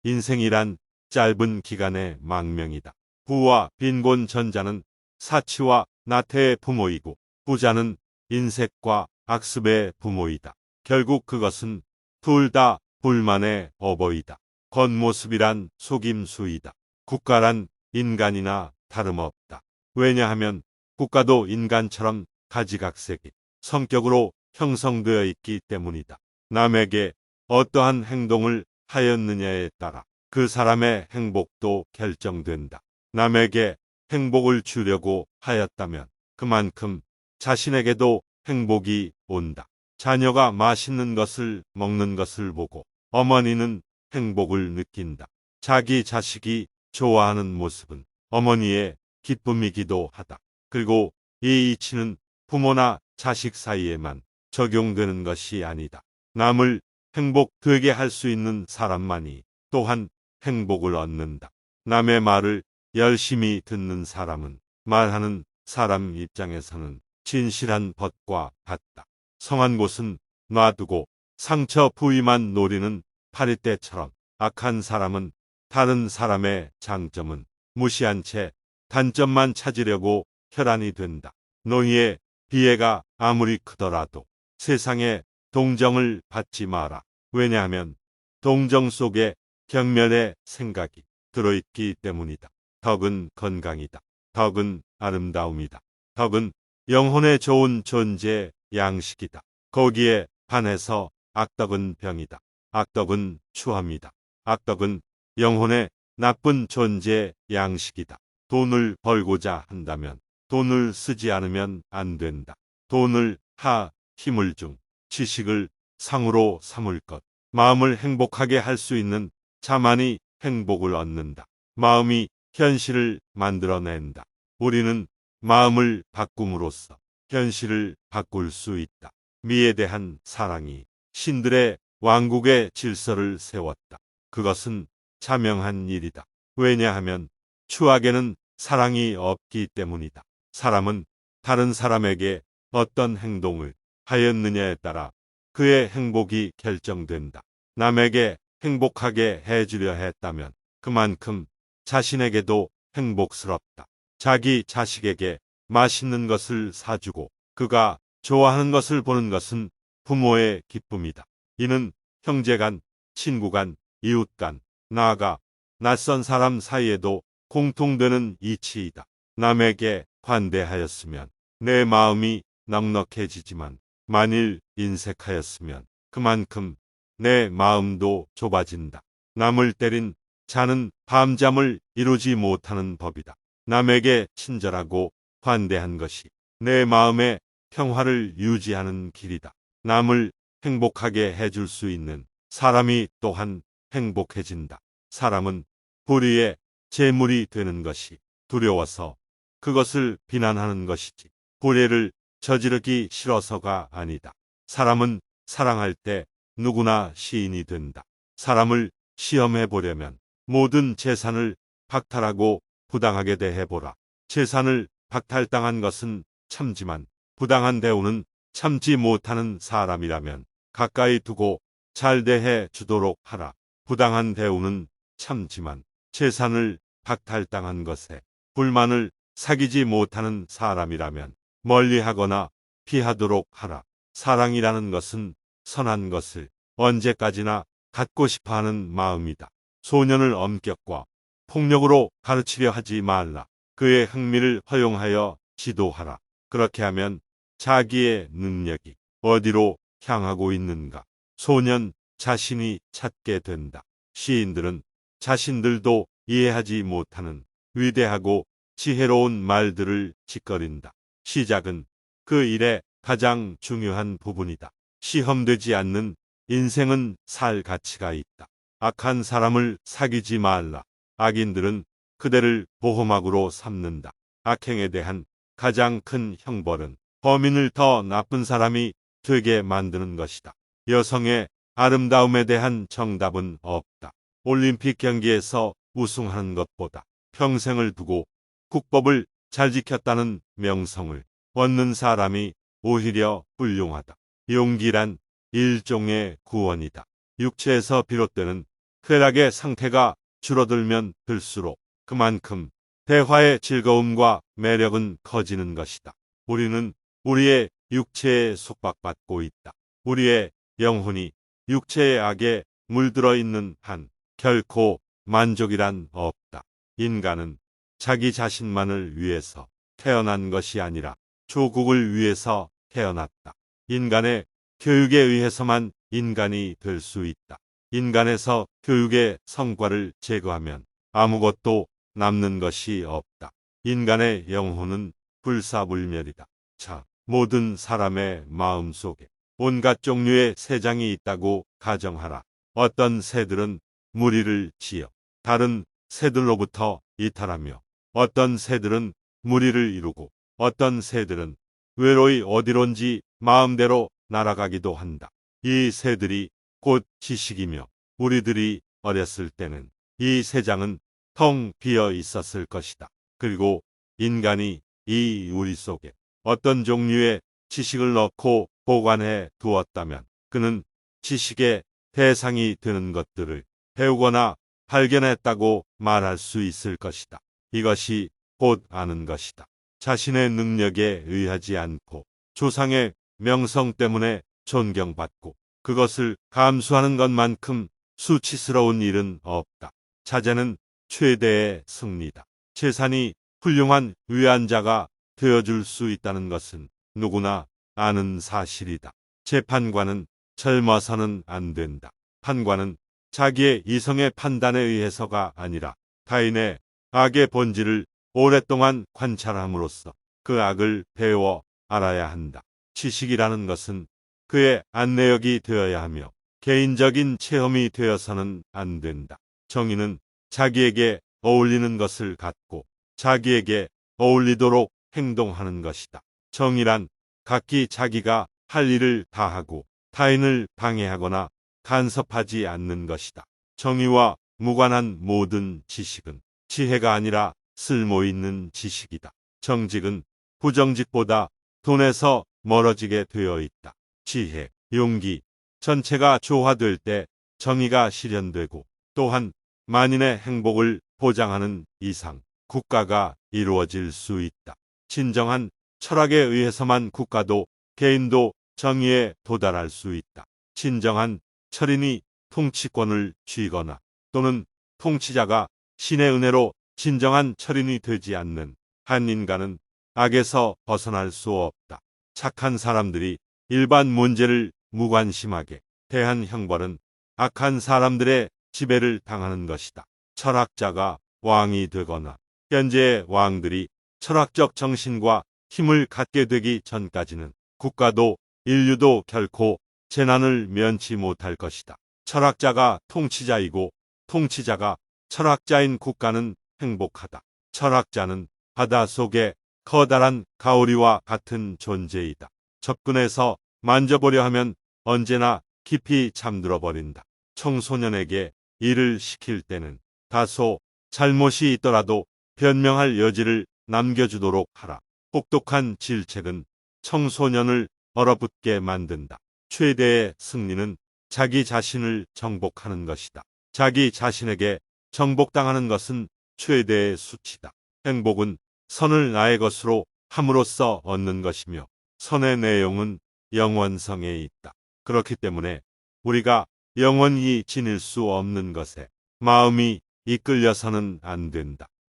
인생이란 짧은 기간의 망명이다. 부와 빈곤 전자는 사치와 나태의 부모이고 부자는 인색과 악습의 부모이다. 결국 그것은 둘 다 불만의 어버이다. 겉모습이란 속임수이다. 국가란 인간이나 다름없다. 왜냐하면 국가도 인간처럼 가지각색이 성격으로 형성되어 있기 때문이다. 남에게 어떠한 행동을 하였느냐에 따라 그 사람의 행복도 결정된다. 남에게 행복을 주려고 하였다면 그만큼 자신에게도 행복이 온다. 자녀가 맛있는 것을 먹는 것을 보고 어머니는 행복을 느낀다. 자기 자식이 좋아하는 모습은 어머니의 기쁨이기도 하다. 그리고 이 이치는 부모나 자식 사이에만 적용되는 것이 아니다. 남을 행복되게 할 수 있는 사람만이 또한 행복을 얻는다. 남의 말을 열심히 듣는 사람은 말하는 사람 입장에서는 진실한 벗과 같다. 성한 곳은 놔두고 상처 부위만 노리는 파리떼처럼 악한 사람은 다른 사람의 장점은 무시한 채 단점만 찾으려고 혈안이 된다. 너희의 비애가 아무리 크더라도 세상에 동정을 받지 마라. 왜냐하면 동정 속에 경멸의 생각이 들어있기 때문이다. 덕은 건강이다. 덕은 아름다움이다. 덕은 영혼에 좋은 존재 양식이다. 거기에 반해서 악덕은 병이다. 악덕은 추함이다. 악덕은 영혼의 나쁜 존재 양식이다. 돈을 벌고자 한다면 돈을 쓰지 않으면 안 된다. 돈을 힘을 중, 지식을 상으로 삼을 것. 마음을 행복하게 할 수 있는 자만이 행복을 얻는다. 마음이 현실을 만들어낸다. 우리는 마음을 바꿈으로써 현실을 바꿀 수 있다. 미에 대한 사랑이 신들의 왕국의 질서를 세웠다. 그것은 자명한 일이다. 왜냐하면 추악에는 사랑이 없기 때문이다. 사람은 다른 사람에게 어떤 행동을 하였느냐에 따라 그의 행복이 결정된다. 남에게 행복하게 해주려 했다면 그만큼 자신에게도 행복스럽다. 자기 자식에게 맛있는 것을 사주고 그가 좋아하는 것을 보는 것은 부모의 기쁨이다. 이는 형제간, 친구간, 이웃간, 나아가 낯선 사람 사이에도 공통되는 이치이다. 남에게 관대하였으면 내 마음이 넉넉해지지만 만일 인색하였으면 그만큼 내 마음도 좁아진다. 남을 때린 자는 밤잠을 이루지 못하는 법이다. 남에게 친절하고 관대한 것이 내 마음의 평화를 유지하는 길이다. 남을 행복하게 해줄 수 있는 사람이 또한 행복해진다. 사람은 불의의 제물이 되는 것이 두려워서 그것을 비난하는 것이지 불의를 저지르기 싫어서가 아니다. 사람은 사랑할 때 누구나 시인이 된다. 사람을 시험해 보려면 모든 재산을 박탈하고 부당하게 대해보라. 재산을 박탈당한 것은 참지만 부당한 대우는 참지 못하는 사람이라면 가까이 두고 잘 대해 주도록 하라. 부당한 대우는 참지만 재산을 박탈당한 것에 불만을 사귀지 못하는 사람이라면 멀리하거나 피하도록 하라. 사랑이라는 것은 선한 것을 언제까지나 갖고 싶어하는 마음이다. 소년을 엄격과 폭력으로 가르치려 하지 말라. 그의 흥미를 허용하여 지도하라. 그렇게 하면 자기의 능력이 어디로 향하고 있는가 소년 자신이 찾게 된다. 시인들은 자신들도 이해하지 못하는 위대하고 지혜로운 말들을 짓거린다. 시작은 그 일의 가장 중요한 부분이다. 시험되지 않는 인생은 살 가치가 있다. 악한 사람을 사귀지 말라. 악인들은 그대를 보호막으로 삼는다. 악행에 대한 가장 큰 형벌은 범인을 더 나쁜 사람이 되게 만드는 것이다. 여성의 아름다움에 대한 정답은 없다. 올림픽 경기에서 우승하는 것보다 평생을 두고 국법을 잘 지켰다는 명성을 얻는 사람이 오히려 훌륭하다. 용기란 일종의 구원이다. 육체에서 비롯되는 쾌락의 상태가 줄어들면 들수록 그만큼 대화의 즐거움과 매력은 커지는 것이다. 우리는 우리의 육체에 속박받고 있다. 우리의 영혼이 육체의 악에 물들어 있는 한 결코 만족이란 없다. 인간은 자기 자신만을 위해서 태어난 것이 아니라 조국을 위해서 태어났다. 인간의 교육에 의해서만 인간이 될 수 있다. 인간에서 교육의 성과를 제거하면 아무것도 남는 것이 없다. 인간의 영혼은 불사불멸이다. 자, 모든 사람의 마음속에 온갖 종류의 새장이 있다고 가정하라. 어떤 새들은 무리를 지어 다른 새들로부터 이탈하며 어떤 새들은 무리를 이루고 어떤 새들은 외로이 어디론지 마음대로 날아가기도 한다. 이 새들이 곧 지식이며 우리들이 어렸을 때는 이 새장은 텅 비어 있었을 것이다. 그리고 인간이 이 우리 속에 어떤 종류의 지식을 넣고 보관해 두었다면 그는 지식의 대상이 되는 것들을 배우거나 발견했다고 말할 수 있을 것이다. 이것이 곧 아는 것이다. 자신의 능력에 의하지 않고 조상의 명성 때문에 존경받고 그것을 감수하는 것만큼 수치스러운 일은 없다. 자제는 최대의 승리다. 재산이 훌륭한 위안자가 되어줄 수 있다는 것은 누구나 아는 사실이다. 재판관은 젊어서는 안 된다. 판관은 자기의 이성의 판단에 의해서가 아니라 타인의 악의 본질을 오랫동안 관찰함으로써 그 악을 배워 알아야 한다. 지식이라는 것은 그의 안내역이 되어야 하며 개인적인 체험이 되어서는 안 된다. 정의는 자기에게 어울리는 것을 갖고 자기에게 어울리도록 행동하는 것이다. 정의란 각기 자기가 할 일을 다하고 타인을 방해하거나 간섭하지 않는 것이다. 정의와 무관한 모든 지식은 지혜가 아니라 쓸모 있는 지식이다. 정직은 부정직보다 돈에서 멀어지게 되어 있다. 지혜, 용기, 전체가 조화될 때 정의가 실현되고 또한 만인의 행복을 보장하는 이상 국가가 이루어질 수 있다. 진정한 철학에 의해서만 국가도 개인도 정의에 도달할 수 있다. 진정한 철인이 통치권을 쥐거나 또는 통치자가 신의 은혜로 진정한 철인이 되지 않는 한 인간은 악에서 벗어날 수 없다. 착한 사람들이 일반 문제를 무관심하게 대한 형벌은 악한 사람들의 지배를 당하는 것이다. 철학자가 왕이 되거나 현재의 왕들이 철학적 정신과 힘을 갖게 되기 전까지는 국가도 인류도 결코 재난을 면치 못할 것이다. 철학자가 통치자이고 통치자가 철학자인 국가는 행복하다. 철학자는 바다 속의 커다란 가오리와 같은 존재이다. 접근해서 만져보려 하면 언제나 깊이 잠들어 버린다. 청소년에게 일을 시킬 때는 다소 잘못이 있더라도 변명할 여지를 남겨주도록 하라. 혹독한 질책은 청소년을 얼어붙게 만든다. 최대의 승리는 자기 자신을 정복하는 것이다. 자기 자신에게 정복당하는 것은 최대의 수치다. 행복은 선을 나의 것으로 함으로써 얻는 것이며 선의 내용은 영원성에 있다. 그렇기 때문에 우리가 영원히 지닐 수 없는 것에 마음이 이끌려서는 안 된다.